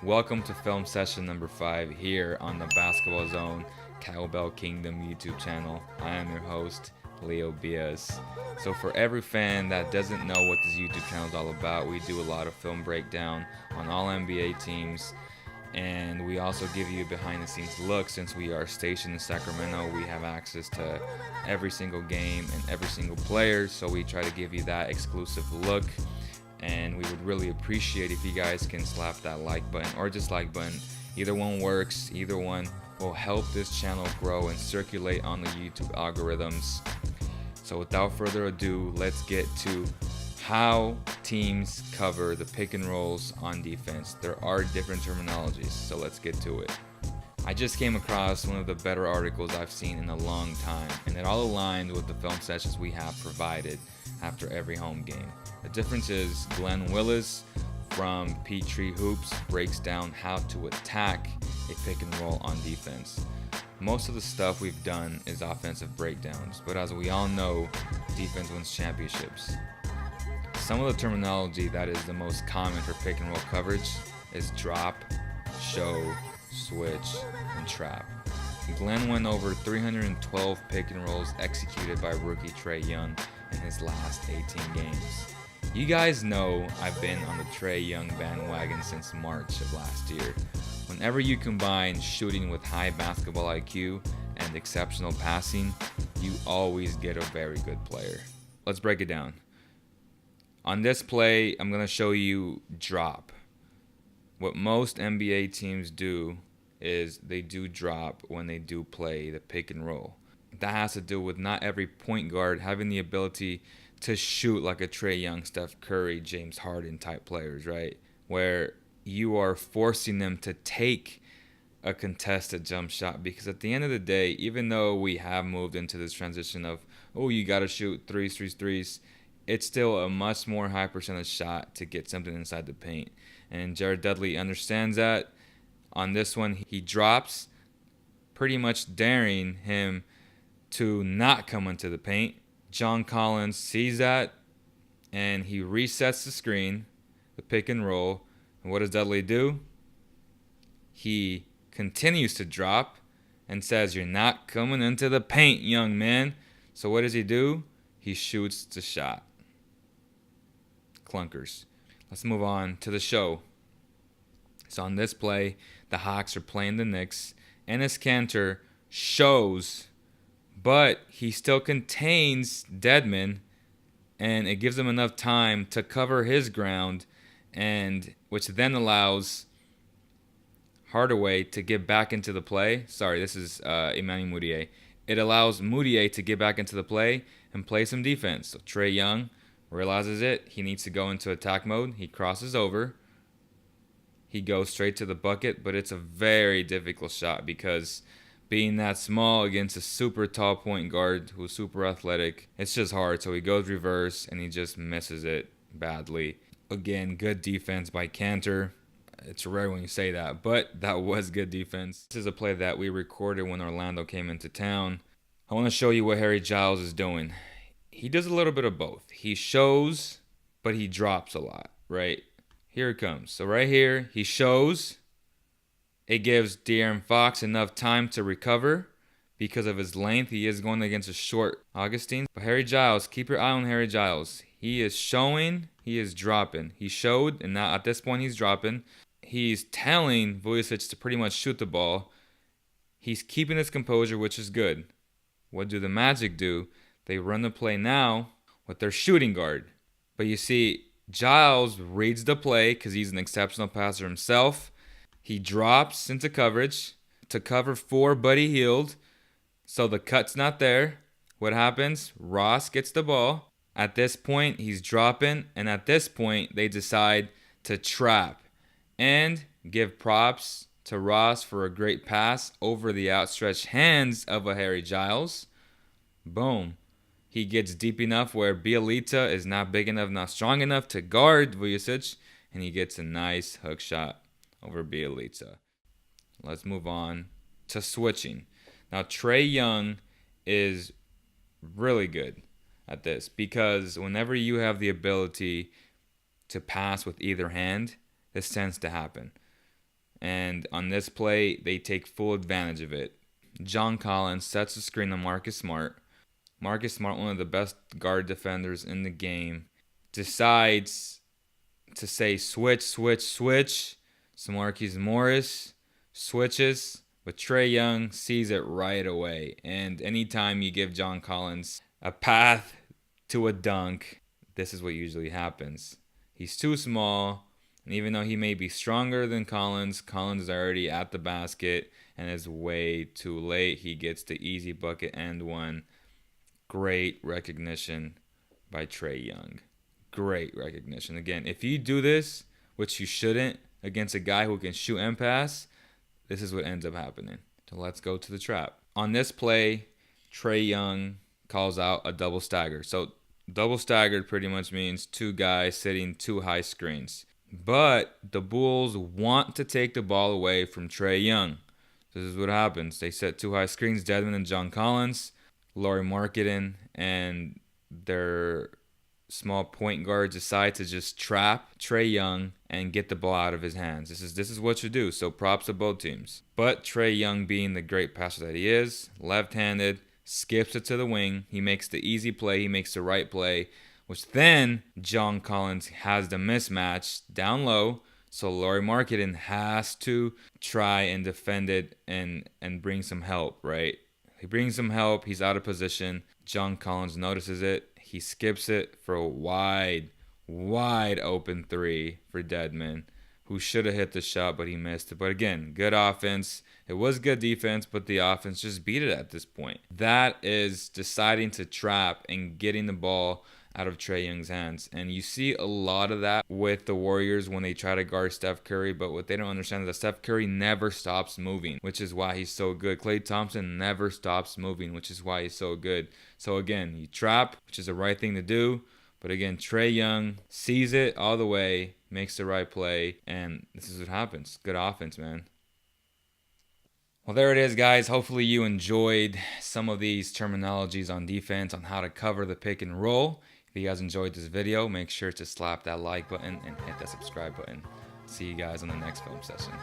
Welcome to film session number 5 here on the Basketball Zone Cowbell Kingdom YouTube channel. I am your host, Leo Bias. So for every fan that doesn't know what this YouTube channel is all about, we do a lot of film breakdown on all NBA teams, and we also give you a behind the scenes look. Since we are stationed in Sacramento, we have access to every single game and every single player, so we try to give you that exclusive look. And we would really appreciate if you guys can slap that like button or dislike button. Either one works. Either one will help this channel grow and circulate on the YouTube algorithms. So without further ado, let's get to how teams cover the pick and rolls on defense. There are different terminologies, so let's get to it. I just came across one of the better articles I've seen in a long time, and it all aligned with the film sessions we have provided after every home game. The difference is Glenn Willis from Peachtree Hoops breaks down how to attack a pick and roll on defense. Most of the stuff we've done is offensive breakdowns, but as we all know, defense wins championships. Some of the terminology that is the most common for pick and roll coverage is drop, show, switch, and trap. Glenn went over 312 pick and rolls executed by rookie Trae Young in his last 18 games. You guys know I've been on the Trae Young bandwagon since March of last year. Whenever you combine shooting with high basketball IQ and exceptional passing, you always get a very good player. Let's break it down. On this play, I'm going to show you drop. What most NBA teams do is they do drop when they do play the pick and roll. That has to do with not every point guard having the ability to shoot like a Trae Young, Steph Curry, James Harden type players, right? Where you are forcing them to take a contested jump shot, because at the end of the day, even though we have moved into this transition of, oh, you got to shoot threes, it's still a much more high percentage shot to get something inside the paint. And Jared Dudley understands that. On this one, he drops, pretty much daring him to not come into the paint. John Collins sees that, and he resets the screen, the pick and roll. And what does Dudley do? He continues to drop and says, "You're not coming into the paint, young man." So what does he do? He shoots the shot. Clunkers. Let's move on to the show. So on this play, the Hawks are playing the Knicks. Enes Kanter shows, but he still contains Dedmon, and it gives him enough time to cover his ground, and which then allows Hardaway to get back into the play. Sorry, this is Emmanuel Mudiay. It allows Mudiay to get back into the play and play some defense. So Trae Young realizes it. He needs to go into attack mode. He crosses over. He goes straight to the bucket, but it's a very difficult shot because being that small against a super tall point guard who's super athletic, it's just hard. So he goes reverse and he just misses it badly. Again, good defense by Kanter. It's rare when you say that, but that was good defense. This is a play that we recorded when Orlando came into town. I want to show you what Harry Giles is doing. He does a little bit of both. He shows, but he drops a lot, right? Here it comes. So right here, he shows. It gives De'Aaron Fox enough time to recover because of his length. He is going against a short Augustine. But Harry Giles, keep your eye on Harry Giles. He is showing, he is dropping. He showed, and now at this point he's dropping. He's telling Vucevic to pretty much shoot the ball. He's keeping his composure, which is good. What do the Magic do? They run the play now with their shooting guard. But you see, Giles reads the play because he's an exceptional passer himself. He drops into coverage to cover for Buddy Hield. So the cut's not there. What happens? Ross gets the ball. At this point, he's dropping. And at this point, they decide to trap and give props to Ross for a great pass over the outstretched hands of a Harry Giles. Boom. He gets deep enough where Bielitsa is not big enough, not strong enough to guard Vucevic, and he gets a nice hook shot over Bielitsa. Let's move on to switching. Now, Trae Young is really good at this because whenever you have the ability to pass with either hand, this tends to happen. And on this play, they take full advantage of it. John Collins sets the screen on Marcus Smart. Marcus Smart, one of the best guard defenders in the game, decides to say switch, switch, switch. So Marquise Morris switches, but Trae Young sees it right away. And anytime you give John Collins a path to a dunk, this is what usually happens. He's too small, and even though he may be stronger than Collins, Collins is already at the basket and is way too late. He gets the easy bucket and one. Great recognition by Trae Young. Great recognition. Again, if you do this, which you shouldn't, against a guy who can shoot and pass, this is what ends up happening. So let's go to the trap. On this play, Trae Young calls out a double stagger. So double staggered pretty much means two guys sitting two high screens. But the Bulls want to take the ball away from Trae Young. This is what happens. They set two high screens, Dedmon and John Collins. Lauri Markkanen and their small point guards decide to just trap Trae Young and get the ball out of his hands. This is what you do. So props to both teams. But Trae Young, being the great passer that he is, left-handed, skips it to the wing. He makes the easy play. He makes the right play, which then John Collins has the mismatch down low. So Lauri Markkanen has to try and defend it and bring some help, right? He brings some help. He's out of position. John Collins notices it. He skips it for a wide open three for Dedmon, who should have hit the shot, but he missed it. But again, good offense. It was good defense, but the offense just beat it at this point. That is deciding to trap and getting the ball out of Trae Young's hands. And you see a lot of that with the Warriors when they try to guard Steph Curry, but what they don't understand is that Steph Curry never stops moving, which is why he's so good. Klay Thompson never stops moving, which is why he's so good. So again, you trap, which is the right thing to do. But again, Trae Young sees it all the way, makes the right play, and this is what happens. Good offense, man. Well, there it is, guys. Hopefully you enjoyed some of these terminologies on defense, on how to cover the pick and roll. If you guys enjoyed this video, make sure to slap that like button and hit that subscribe button. See you guys on the next film session.